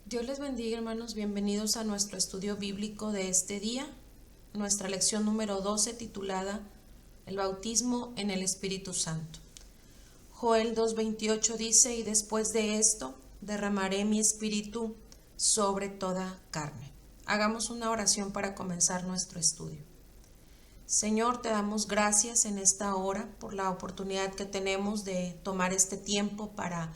Dios les bendiga, hermanos. Bienvenidos a nuestro estudio bíblico de este día, nuestra lección número 12 titulada El bautismo en el Espíritu Santo. Joel 2:28 dice: y después de esto derramaré mi espíritu sobre toda carne. Hagamos una oración para comenzar nuestro estudio. Señor, te damos gracias en esta hora por la oportunidad que tenemos de tomar este tiempo para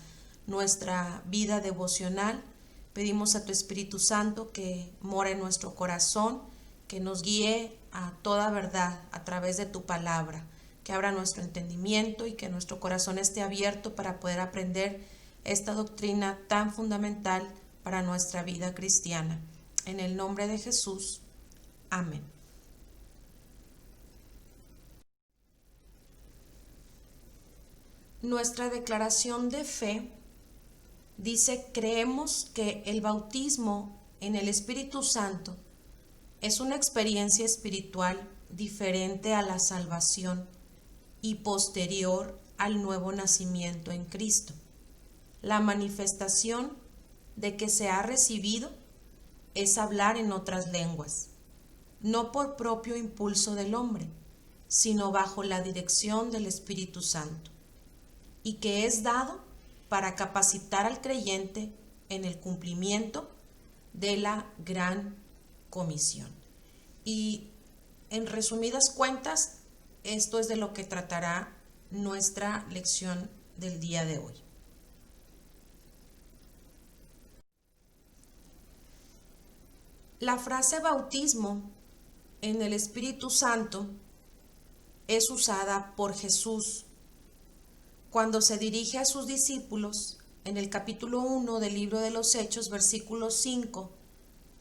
nuestra vida devocional. Pedimos a tu Espíritu Santo que mora en nuestro corazón, que nos guíe a toda verdad a través de tu palabra, que abra nuestro entendimiento y que nuestro corazón esté abierto para poder aprender esta doctrina tan fundamental para nuestra vida cristiana. En el nombre de Jesús. Amén. Nuestra declaración de fe dice: creemos que el bautismo en el Espíritu Santo es una experiencia espiritual diferente a la salvación y posterior al nuevo nacimiento en Cristo. La manifestación de que se ha recibido es hablar en otras lenguas, no por propio impulso del hombre, sino bajo la dirección del Espíritu Santo, y que es dado para capacitar al creyente en el cumplimiento de la gran comisión. Y en resumidas cuentas, esto es de lo que tratará nuestra lección del día de hoy. La frase bautismo en el Espíritu Santo es usada por Jesús cuando se dirige a sus discípulos en el capítulo 1 del libro de los Hechos, versículo 5,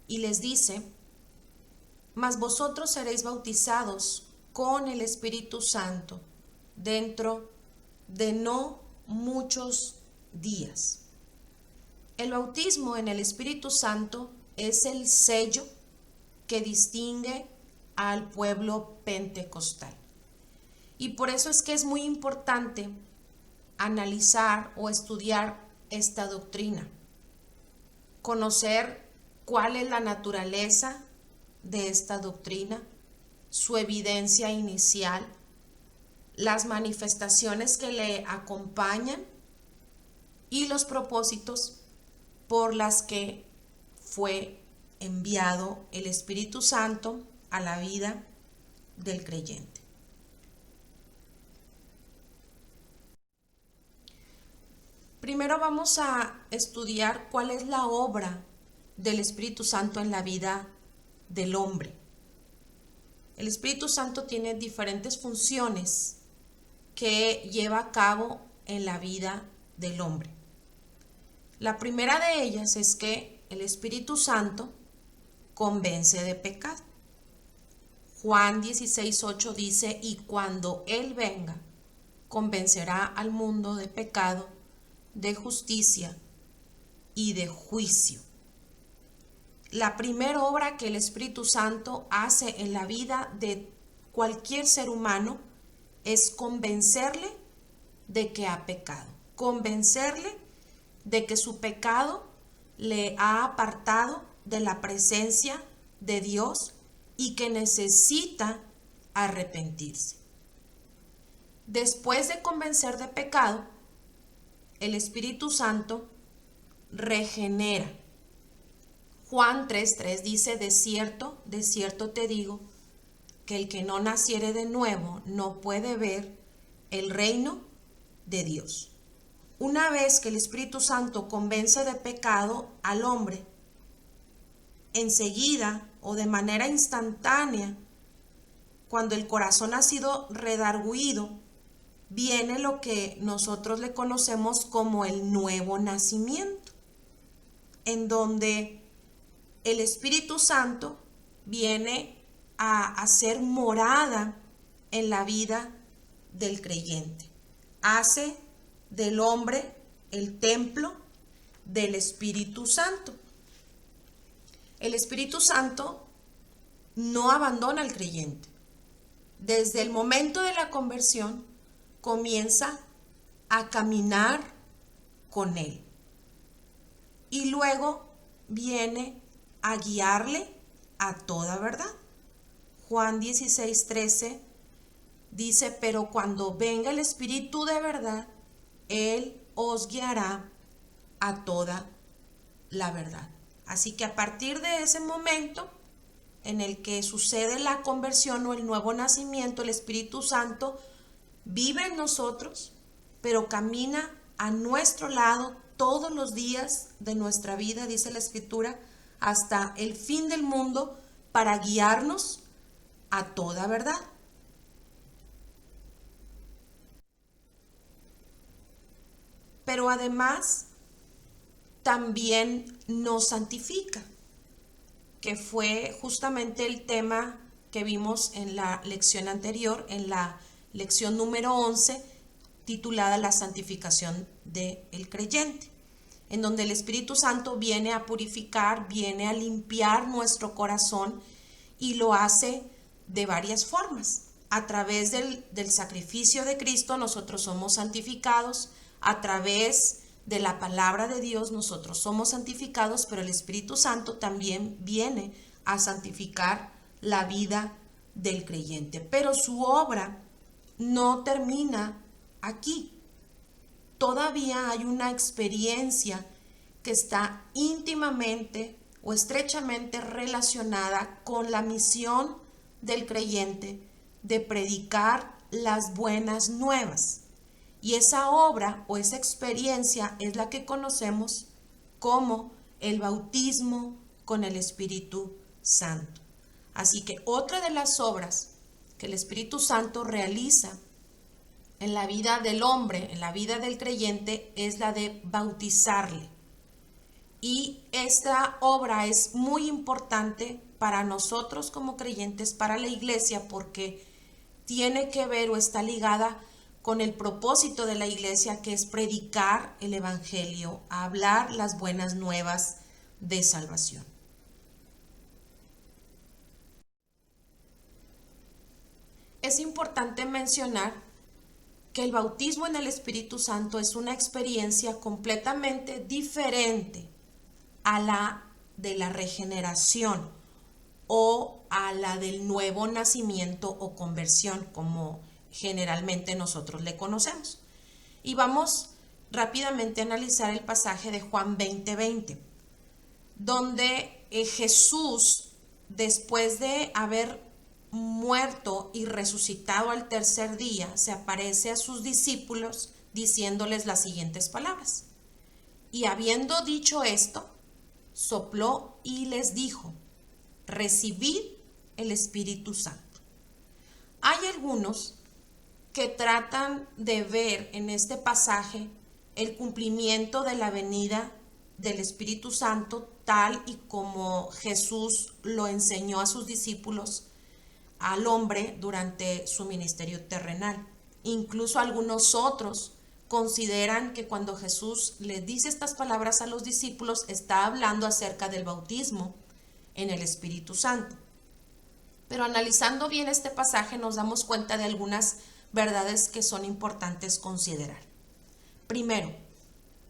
y les dice: mas vosotros seréis bautizados con el Espíritu Santo dentro de no muchos días. El bautismo en el Espíritu Santo es el sello que distingue al pueblo pentecostal. Y por eso es que es muy importante analizar o estudiar esta doctrina, conocer cuál es la naturaleza de esta doctrina, su evidencia inicial, las manifestaciones que le acompañan y los propósitos por las que fue enviado el Espíritu Santo a la vida del creyente. Primero vamos a estudiar cuál es la obra del Espíritu Santo en la vida del hombre. El Espíritu Santo tiene diferentes funciones que lleva a cabo en la vida del hombre. La primera de ellas es que el Espíritu Santo convence de pecado. Juan 16:8 dice: y cuando Él venga, convencerá al mundo de pecado, de justicia y de juicio. La primera obra que el Espíritu Santo hace en la vida de cualquier ser humano es convencerle de que ha pecado, convencerle de que su pecado le ha apartado de la presencia de Dios y que necesita arrepentirse. Después de convencer de pecado, el Espíritu Santo regenera. Juan 3:3 dice: de cierto te digo, que el que no naciere de nuevo no puede ver el reino de Dios. Una vez que el Espíritu Santo convence de pecado al hombre, enseguida o de manera instantánea, cuando el corazón ha sido redarguido, viene lo que nosotros le conocemos como el nuevo nacimiento, en donde el Espíritu Santo viene a hacer morada en la vida del creyente. Hace del hombre el templo del Espíritu Santo. El Espíritu Santo no abandona al creyente. Desde el momento de la conversión comienza a caminar con él. Y luego viene a guiarle a toda verdad. Juan 16:13 dice, pero cuando venga el Espíritu de verdad, Él os guiará a toda la verdad. Así que a partir de ese momento en el que sucede la conversión o el nuevo nacimiento, el Espíritu Santo vive en nosotros, pero camina a nuestro lado todos los días de nuestra vida, dice la Escritura, hasta el fin del mundo para guiarnos a toda verdad. Pero además también nos santifica, que fue justamente el tema que vimos en la lección anterior, en la lección número 11, titulada La santificación del creyente, en donde el Espíritu Santo viene a purificar, viene a limpiar nuestro corazón y lo hace de varias formas. A través del sacrificio de Cristo nosotros somos santificados, a través de la palabra de Dios nosotros somos santificados, pero el Espíritu Santo también viene a santificar la vida del creyente. Pero su obra no termina aquí. Todavía hay una experiencia que está íntimamente o estrechamente relacionada con la misión del creyente de predicar las buenas nuevas. Y esa obra o esa experiencia es la que conocemos como el bautismo con el Espíritu Santo. Así que otra de las obras que el Espíritu Santo realiza en la vida del hombre, en la vida del creyente, es la de bautizarle. Y esta obra es muy importante para nosotros como creyentes, para la iglesia, porque tiene que ver o está ligada con el propósito de la iglesia, que es predicar el evangelio, hablar las buenas nuevas de salvación. Es importante mencionar que el bautismo en el Espíritu Santo es una experiencia completamente diferente a la de la regeneración o a la del nuevo nacimiento o conversión, como generalmente nosotros le conocemos. Y vamos rápidamente a analizar el pasaje de Juan 20:20, donde Jesús, después de haber muerto y resucitado al tercer día, se aparece a sus discípulos diciéndoles las siguientes palabras. Y habiendo dicho esto, sopló y les dijo, recibid el Espíritu Santo. Hay algunos que tratan de ver en este pasaje el cumplimiento de la venida del Espíritu Santo tal y como Jesús lo enseñó a sus discípulos, al hombre, durante su ministerio terrenal. Incluso algunos otros consideran que cuando Jesús le dice estas palabras a los discípulos, está hablando acerca del bautismo en el Espíritu Santo. Pero analizando bien este pasaje nos damos cuenta de algunas verdades que son importantes considerar. Primero,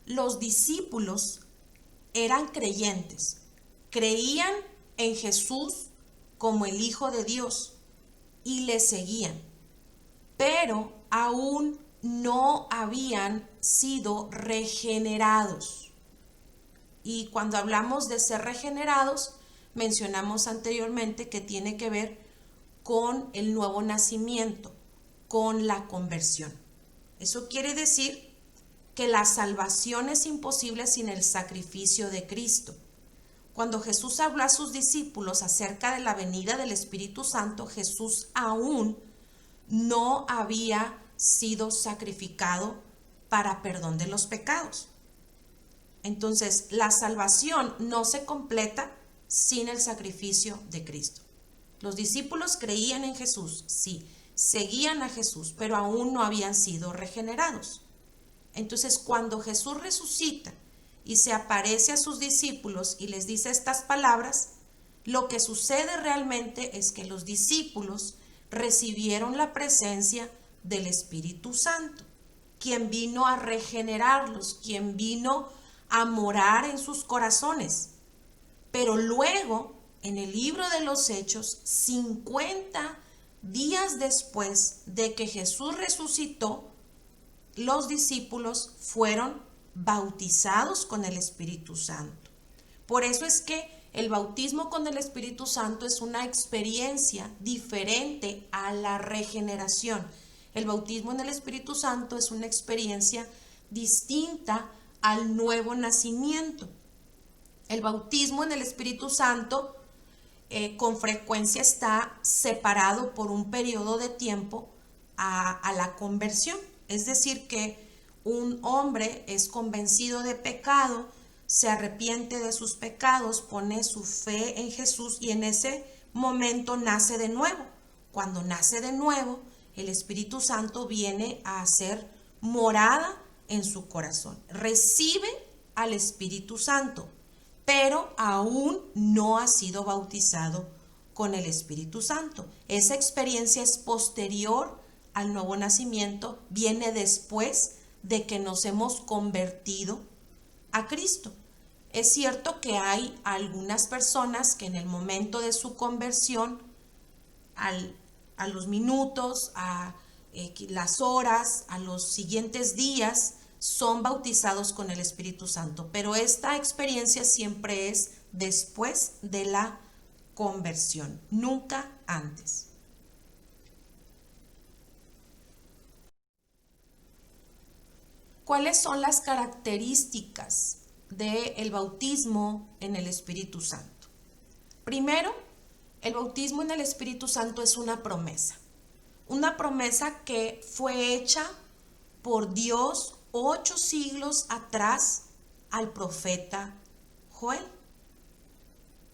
los discípulos eran creyentes, creían en Jesús como el Hijo de Dios y le seguían, pero aún no habían sido regenerados. Y cuando hablamos de ser regenerados, mencionamos anteriormente que tiene que ver con el nuevo nacimiento, con la conversión. Eso quiere decir que la salvación es imposible sin el sacrificio de Cristo. Cuando Jesús habló a sus discípulos acerca de la venida del Espíritu Santo, Jesús aún no había sido sacrificado para perdón de los pecados. Entonces, la salvación no se completa sin el sacrificio de Cristo. Los discípulos creían en Jesús, sí, seguían a Jesús, pero aún no habían sido regenerados. Entonces, cuando Jesús resucita y se aparece a sus discípulos y les dice estas palabras, lo que sucede realmente es que los discípulos recibieron la presencia del Espíritu Santo, quien vino a regenerarlos, quien vino a morar en sus corazones. Pero luego, en el libro de los Hechos, 50 días después de que Jesús resucitó, los discípulos fueron bautizados con el Espíritu Santo. Por eso es que el bautismo con el Espíritu Santo es una experiencia diferente a la regeneración. El bautismo en el Espíritu Santo es una experiencia distinta al nuevo nacimiento. El bautismo en el Espíritu Santo con frecuencia está separado por un periodo de tiempo a la conversión. Es decir, que un hombre es convencido de pecado, se arrepiente de sus pecados, pone su fe en Jesús y en ese momento nace de nuevo. Cuando nace de nuevo, el Espíritu Santo viene a hacer morada en su corazón. Recibe al Espíritu Santo, pero aún no ha sido bautizado con el Espíritu Santo. Esa experiencia es posterior al nuevo nacimiento, viene después de que nos hemos convertido a Cristo. Es cierto que hay algunas personas que en el momento de su conversión, a los minutos, a las horas, a los siguientes días, son bautizados con el Espíritu Santo, pero esta experiencia siempre es después de la conversión, nunca antes. ¿Cuáles son las características del bautismo en el Espíritu Santo? Primero, el bautismo en el Espíritu Santo es una promesa que fue hecha por Dios 8 siglos atrás al profeta Joel.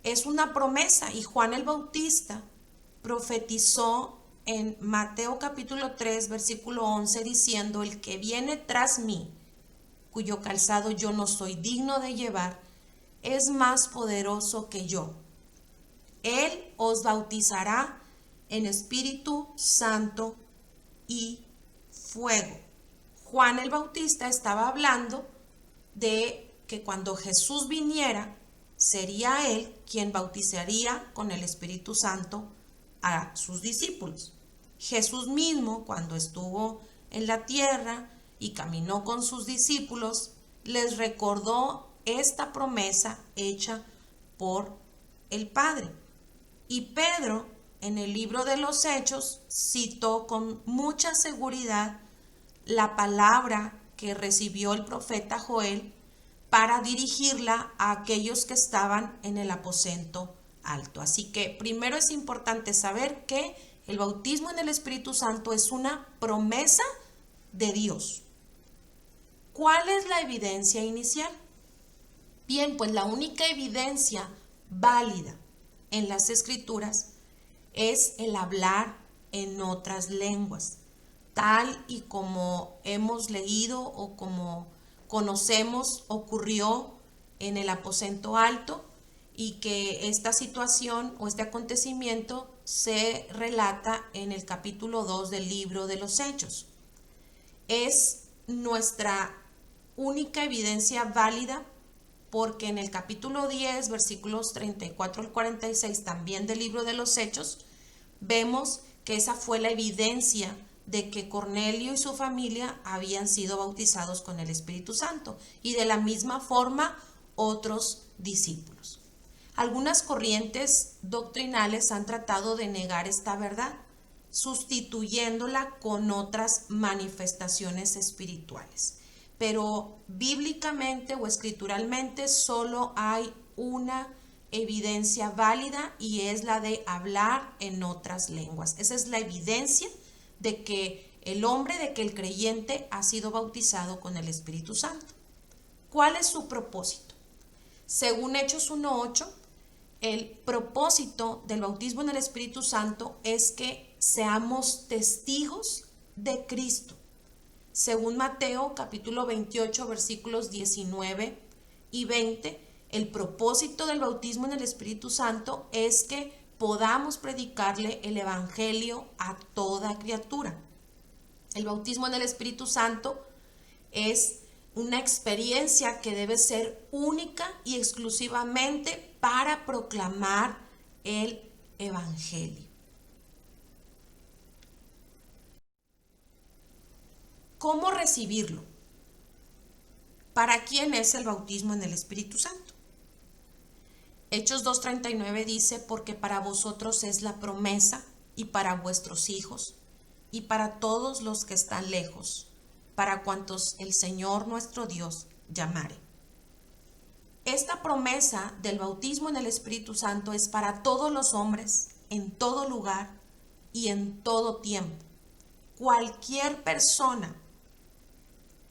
Es una promesa y Juan el Bautista profetizó en Mateo capítulo 3 versículo 11 diciendo: el que viene tras mí, cuyo calzado yo no soy digno de llevar, es más poderoso que yo. Él os bautizará en Espíritu Santo y fuego. Juan el Bautista estaba hablando de que cuando Jesús viniera, sería él quien bautizaría con el Espíritu Santo a sus discípulos. Jesús mismo, cuando estuvo en la tierra y caminó con sus discípulos, les recordó esta promesa hecha por el Padre. Y Pedro, en el libro de los Hechos, citó con mucha seguridad la palabra que recibió el profeta Joel para dirigirla a aquellos que estaban en el aposento alto. Así que primero es importante saber que el bautismo en el Espíritu Santo es una promesa de Dios. ¿Cuál es la evidencia inicial? Bien, pues la única evidencia válida en las Escrituras es el hablar en otras lenguas, tal y como hemos leído o como conocemos ocurrió en el aposento alto, y que esta situación o este acontecimiento se relata en el capítulo 2 del libro de los Hechos. Es nuestra única evidencia válida porque en el capítulo 10, versículos 34 al 46, también del libro de los Hechos, vemos que esa fue la evidencia de que Cornelio y su familia habían sido bautizados con el Espíritu Santo, y de la misma forma otros discípulos. Algunas corrientes doctrinales han tratado de negar esta verdad, sustituyéndola con otras manifestaciones espirituales. Pero bíblicamente o escrituralmente solo hay una evidencia válida y es la de hablar en otras lenguas. Esa es la evidencia de que el creyente ha sido bautizado con el Espíritu Santo. ¿Cuál es su propósito? Según Hechos 1:8, el propósito del bautismo en el Espíritu Santo es que seamos testigos de Cristo. Según Mateo capítulo 28 versículos 19 y 20, el propósito del bautismo en el Espíritu Santo es que podamos predicarle el Evangelio a toda criatura. El bautismo en el Espíritu Santo es una experiencia que debe ser única y exclusivamente para proclamar el Evangelio. ¿Cómo recibirlo? ¿Para quién es el bautismo en el Espíritu Santo? Hechos 2:39 dice, porque para vosotros es la promesa y para vuestros hijos y para todos los que están lejos, para cuantos el Señor nuestro Dios llamare. Esta promesa del bautismo en el Espíritu Santo es para todos los hombres, en todo lugar y en todo tiempo. Cualquier persona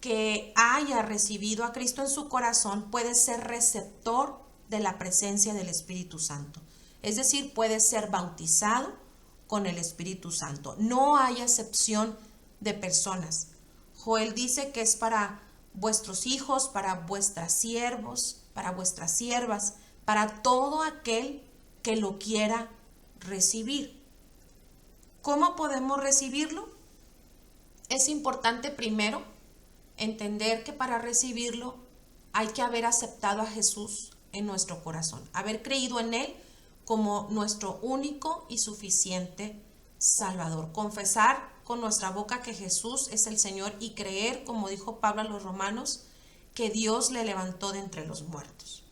que haya recibido a Cristo en su corazón puede ser receptor de la presencia del Espíritu Santo. Es decir, puede ser bautizado con el Espíritu Santo. No hay excepción de personas. Joel dice que es para vuestros hijos, para vuestros siervos, para vuestras siervas, para todo aquel que lo quiera recibir. ¿Cómo podemos recibirlo? Es importante primero entender que para recibirlo hay que haber aceptado a Jesús en nuestro corazón, haber creído en Él como nuestro único y suficiente Salvador. Confesar con nuestra boca que Jesús es el Señor y creer, como dijo Pablo a los romanos, que Dios le levantó de entre los muertos.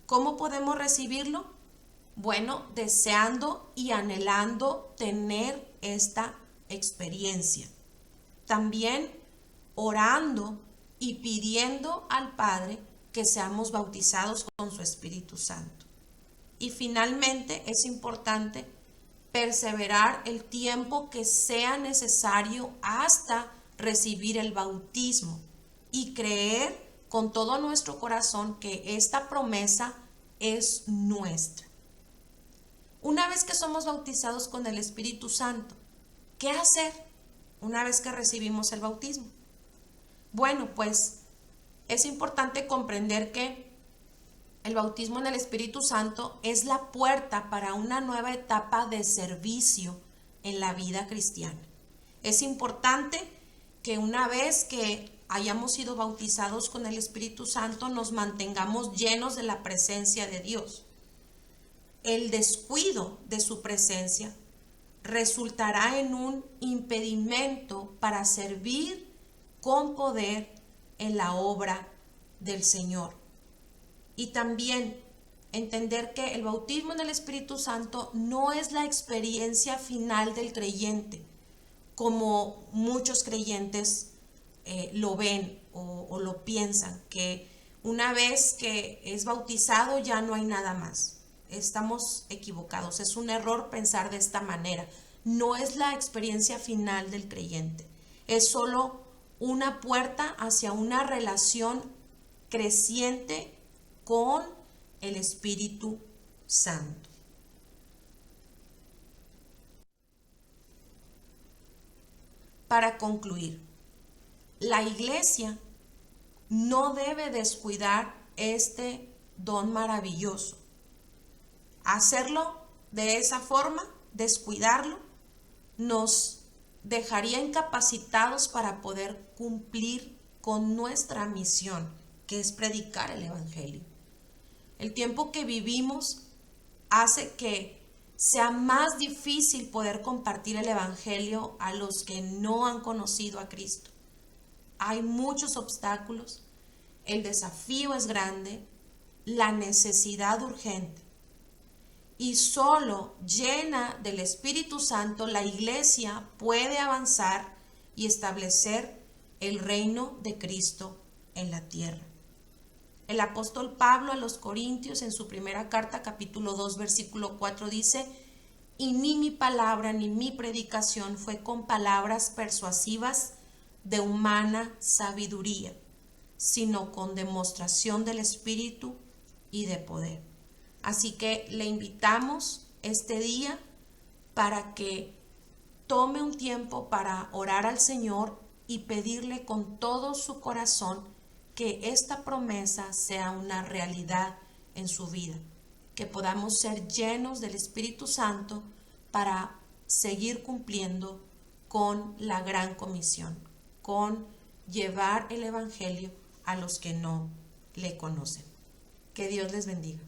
¿Cómo podemos recibirlo? Bueno, deseando y anhelando tener esta experiencia. También orando y pidiendo al Padre que seamos bautizados con su Espíritu Santo. Y finalmente es importante perseverar el tiempo que sea necesario hasta recibir el bautismo y creer con todo nuestro corazón que esta promesa es nuestra. Una vez que somos bautizados con el Espíritu Santo, ¿qué hacer una vez que recibimos el bautismo? Bueno, pues es importante comprender que el bautismo en el Espíritu Santo es la puerta para una nueva etapa de servicio en la vida cristiana. Es importante que una vez que hayamos sido bautizados con el Espíritu Santo nos mantengamos llenos de la presencia de Dios. El descuido de su presencia resultará en un impedimento para servir con poder en la obra del Señor. Y también entender que el bautismo en el Espíritu Santo no es la experiencia final del creyente, como muchos creyentes lo ven o lo piensan, que una vez que es bautizado ya no hay nada más. Estamos equivocados, es un error pensar de esta manera. No es la experiencia final del creyente, es solo una puerta hacia una relación creciente con el Espíritu Santo. Para concluir, la Iglesia no debe descuidar este don maravilloso. Hacerlo de esa forma, descuidarlo, nos dejaría incapacitados para poder cumplir con nuestra misión, que es predicar el Evangelio. El tiempo que vivimos hace que sea más difícil poder compartir el Evangelio a los que no han conocido a Cristo. Hay muchos obstáculos, el desafío es grande, la necesidad urgente. Y solo llena del Espíritu Santo la Iglesia puede avanzar y establecer el reino de Cristo en la tierra. El apóstol Pablo a los Corintios en su primera carta, capítulo 2, versículo 4 dice: y ni mi palabra ni mi predicación fue con palabras persuasivas de humana sabiduría, sino con demostración del Espíritu y de poder. Así que le invitamos este día para que tome un tiempo para orar al Señor y pedirle con todo su corazón que esta promesa sea una realidad en su vida, que podamos ser llenos del Espíritu Santo para seguir cumpliendo con la gran comisión, con llevar el Evangelio a los que no le conocen. Que Dios les bendiga.